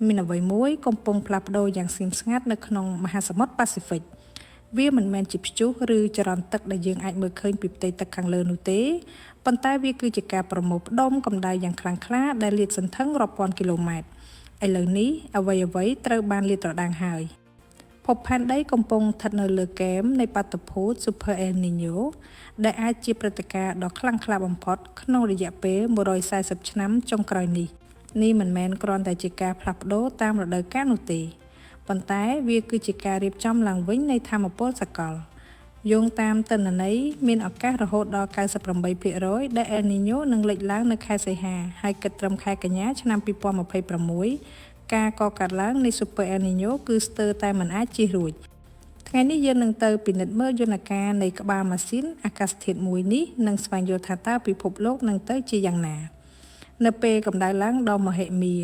មានអ្វីមួយកំពុងផ្លាស់ប្ដូរយ៉ាងស្ងៀមស្ងាត់នៅក្នុងមហាសមុទ្រប៉ាស៊ីហ្វិកវាមិនមែនជាព្យុះឬចរន្តទឹកដែលយើងអាចមើលឃើញពីផ្ទៃទឹកខាងលើនោះទេប៉ុន្តែវាគឺជាការប្រមូលផ្ដុំកម្ដៅយ៉ាងខ្លាំងក្លាដែលលាតសន្ធឹងរាប់ពាន់គីឡូម៉ែត្រឥឡូវនេះអ្វីត្រូវបានលាតត្រដាងហើយភពផែនដីកំពុងស្ថិតនៅលើគែមនៃបាតុភូត Super El Niño ដែលអាចជាព្រឹត្តិការណ៍ដ៏ខ្លាំងក្លាបំផុតក្នុងរយៈពេល140ឆ្នាំចុងក្រោយនេះមិនមែនគ្រាន់តែជាការផ្លាស់ប្ដូរតាមរដូវកាលនោះទេប៉ុន្តែវាគឺជាការរៀបចំឡើងវិញនៃថាមពលសកលយោងតាមទិន្នន័យមានឱកាសរហូតដល់ 98% ដែល El Niño នឹងលេចឡើងនៅខែសីហាហើយគិតត្រឹមខែកញ្ញាឆ្នាំ2026ការកកើតឡើងនៃ Super El Niño គឺស្ទើរតែមិនអាចជៀសរួចថ្ងៃនេះយើងនឹងទៅពិនិត្យមើលយន្តការនៃក្បាលម៉ាស៊ីនអាកាសធាតុមួយនេះនិងស្វែងយល់ថាតើពិភពលោកនឹងទៅជាយ៉ាងណានៅពេលកម្ដៅឡើងដ៏មហិមា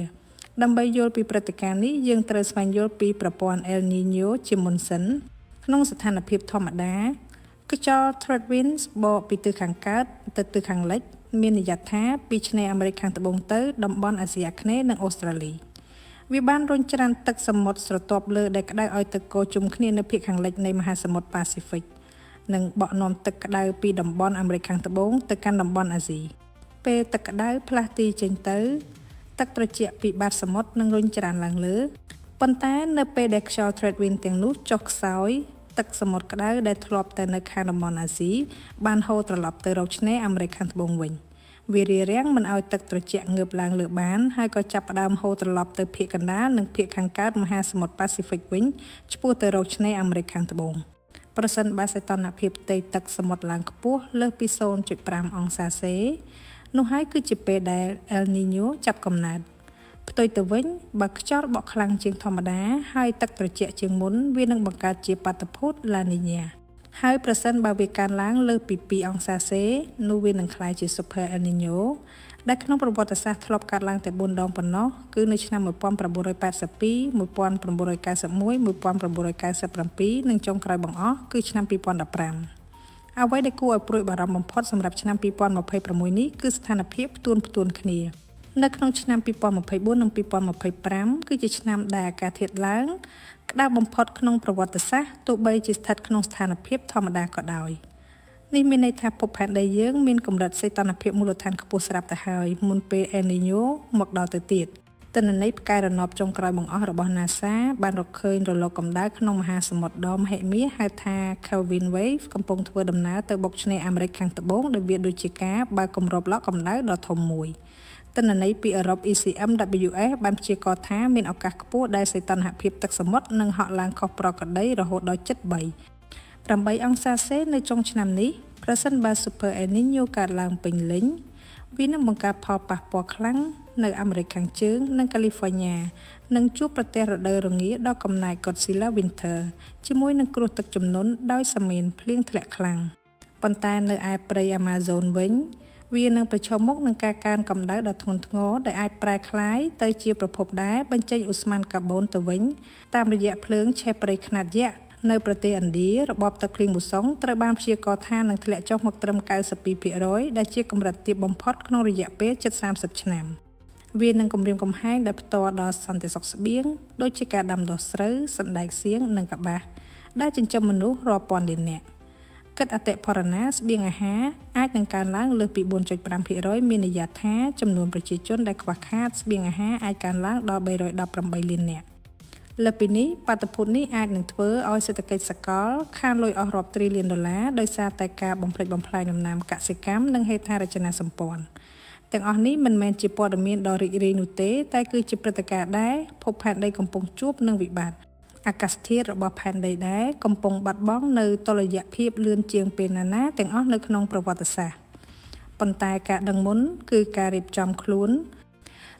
ដើម្បីយល់ពីព្រឹត្តិការណ៍នេះយើងត្រូវស្វែងយល់ពីប្រព័ន្ធ El Niño ជាមុនសិនក្នុងស្ថានភាពធម្មតាខ្យល់ Trade Winds បកពីទិសខាងកើតទៅទិសខាងលិចមានន័យថាពីឆ្នេរអាមេរិកខាងត្បូងទៅតំបន់អាស៊ីអាគ្នេយ៍និងអូស្ត្រាលីវាបានរុញច្រានទឹកសមុទ្រស្រទាប់លើដែលក្តៅឲ្យទឹកកកជុំគ្នានៅភាគខាងលិចនៃមហាសមុទ្រប៉ាស៊ីហ្វិកនិងបក់នាំទឹកក្តៅពីតំបន់អាមេរិកខាងត្បូងទៅកាន់តំបន់អាស៊ីពេលទឹកក្តៅផ្លាស់ទីចេញទៅទឹកត្រជាក់ពីបាតសមុទ្រនឹងរុញច្រានឡើងលើប៉ុន្តែនៅពេលដែលខ្យល់ Trade Wind ទាំងនោះចុះខ្សោយទឹកសមុទ្រក្តៅដែលធ្លាប់តែនៅខាងតំបន់អាស៊ីបានហូរត្រឡប់ទៅរកឆ្នេរអាមេរិកខាងត្បូងវិញវារារាំងមិនឲ្យទឹកត្រជាក់ងើបឡើងលើបានហើយក៏ចាប់ផ្ដើមហូរត្រឡប់ទៅភាគកណ្ដាលនិងភាគខាងកើតមហាសមុទ្រប៉ាស៊ីហ្វិកវិញឆ្ពោះទៅរកឆ្នេរអាមេរិកខាងត្បូងប្រសិនបើសីតុណ្ហភាពផ្ទៃទឹកសមុទ្រឡើងខ្ពស់លើសពី 0.5 អង្សាសេនោះហើយគឺជាពេលដែល El Niño ចាប់កំណើតផ្ទុយទៅវិញបើខ្យល់បក់ខ្លាំងជាងធម្មតាហើយទឹកត្រជាក់ជាងមុនវានឹងបង្កើតជាបាតុភូត La Niña ហើយប្រសិនបើវាកើនឡើងលើសពី 2 អង្សាសេនោះវានឹងក្លាយជា Super El Niño ដែលក្នុងប្រវត្តិសាស្ត្រធ្លាប់កើតឡើងតែ4ដងប៉ុណ្ណោះគឺនៅឆ្នាំ1982 1991 1997និងចុងក្រោយបង្អស់គឺឆ្នាំ2015អ្វីដែលគួរឲ្យព្រួយបារម្ភបំផុតសម្រាប់ឆ្នាំ2026នេះគឺស្ថានភាពផ្ទួនគ្នានៅក្នុងឆ្នាំ2024និង2025គឺជាឆ្នាំដែលអាកាសធាតុឡើងក្តៅបំផុតក្នុងប្រវត្តិសាស្ត្រទោះបីជាស្ថិតក្នុងស្ថានភាពធម្មតាក៏ដោយនេះមានន័យថាភពផែនដីយើងមានកម្រិតសីតុណ្ហភាពមូលដ្ឋានខ្ពស់ស្រាប់ទៅហើយមុនពេល El Niño មកដល់ទៅទៀតទិន្នន័យផ្កាយរណបចុងក្រោយបង្អស់របស់ NASA បានរកឃើញរលកកម្ដៅក្នុងមហាសមុទ្រដ៏មហិមាហៅថា Kelvin Wave កំពុងធ្វើដំណើរទៅបុកឆ្នេរអាមេរិកខាងត្បូងដោយវាដូចជាការបើកគម្របឡកកម្ដៅដ៏ធំមួយទិន្នន័យពីអឺរ៉ុប ECMWF បានព្យាករណ៍ថាមានឱកាសខ្ពស់ដែលសីតុណ្ហភាពទឹកសមុទ្រនឹងហក់ឡើងខុសប្រក្រតីរហូតដល់ជិត8 អង្សាសេនៅចុងឆ្នាំនេះប្រសិនបើ Super El Niño កើតឡើងពេញលេញវានឹងបង្កើតផលប៉ះពាល់ខ្លាំងនៅអាមេរិកខាងជើងនិងកាលីហ្វ័រញ៉ានិងជួបប្រទះរដូវរងាដ៏កំណាយ Godzilla Winter ជាមួយនឹងគ្រោះទឹកជំនន់ដោយសមានភ្លៀងធ្លាក់ខ្លាំងប៉ុន្តែនៅឯព្រៃ Amazon វិញវានឹងប្រឈមមុខនឹងការកើនកម្ដៅដ៏ធ្ងន់ធ្ងរដែលអាចប្រែក្លាយទៅជាប្រភពដែលបញ្ចេញឧស្ម័នកាបូនទៅវិញតាមរយៈភ្លើងឆេះព្រៃខ្នាតយក្សនៅប្រទេសឥណ្ឌារបបទឹកភ្លៀងមូសុងត្រូវបានព្យាករណ៍ថានឹងធ្លាក់ចុះមកត្រឹម 92% ដែលជាកម្រិតទាបបំផុតក្នុងរយៈពេលជិត30ឆ្នាំវានឹងគំរាមកំហែងដែលផ្ទាល់ដល់សន្តិសុខស្បៀងដូចជាការដាំដុះស្រូវសណ្តែកសៀងនិងកប្បាសដែលចិញ្ចឹមមនុស្សរាប់ពាន់លាននាក់គិតអតិផរណាស្បៀងអាហារអាចនឹងកើនឡើងលើសពី 4.5% មានន័យថាចំនួនប្រជាជនដែលខ្វះខាតស្បៀងអាហារអាចកើនឡើងដល់ 318 លាននាក់លើពីនេះបាតុភូតនេះអាចនឹងធ្វើឲ្យសេដ្ឋកិច្ចសកលខានលុយអស់រាប់ទ្រីលានដុល្លារដោយសារតែការបំផ្លិចបំផ្លាញដំណាំកសិកម្មនិងហេដ្ឋារចនាសម្ព័ន្ធទាំងអស់នេះមិនមែនជាព័ត៌មានដ៏រីករាយនោះទេតែគឺជាព្រឹត្តិការណ៍ដែលភពផែនដីកំពុងជួបនឹងវិបត្តិអាកាសធាតុរបស់ផែនដីដែរកំពុងបាត់បង់នៅតុល្យភាពលឿនជាងពេលណាទាំងអស់នៅក្នុងប្រវត្តិសាស្ត្រប៉ុន្តែការដឹងមុនគឺការរៀបចំខ្លួន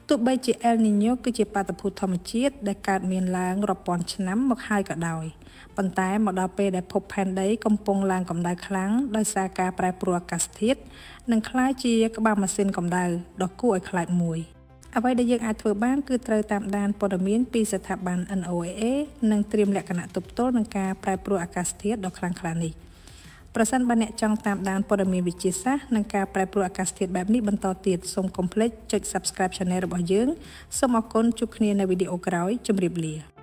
ទោះបីជា El Niño គឺជាបាតុភូតធម្មជាតិដែលកើតមានឡើងរាប់ពាន់ឆ្នាំមកហើយក៏ដោយប៉ុន្តែមកដល់ពេលដែលភពផែនដីកំពុងឡើងកម្ដៅខ្លាំងដោយសារការប្រែប្រួលអាកាសធាតុនឹងក្លាយជាក្បាលម៉ាស៊ីនកម្ដៅដ៏គួរឲ្យខ្លាចមួយអ្វីដែលយើងអាចធ្វើបានគឺត្រូវតាមដានព័ត៌មានពីស្ថាប័ន NOAA និងត្រៀមលក្ខណៈទប់ទល់នឹងការប្រែប្រួលអាកាសធាតុដ៏ខ្លាំងក្លានេះ ប្រសិនបើអ្នកចង់តាមដានព័ត៌មានវិទ្យាសាស្ត្រនិងការប្រែប្រួលអាកាសធាតុបែបនេះបន្តទៀតសូមកុំភ្លេចចុច Subscribe Channel របស់យើងសូមអរគុណជួបគ្នានៅវីដេអូក្រោយជម្រាបលា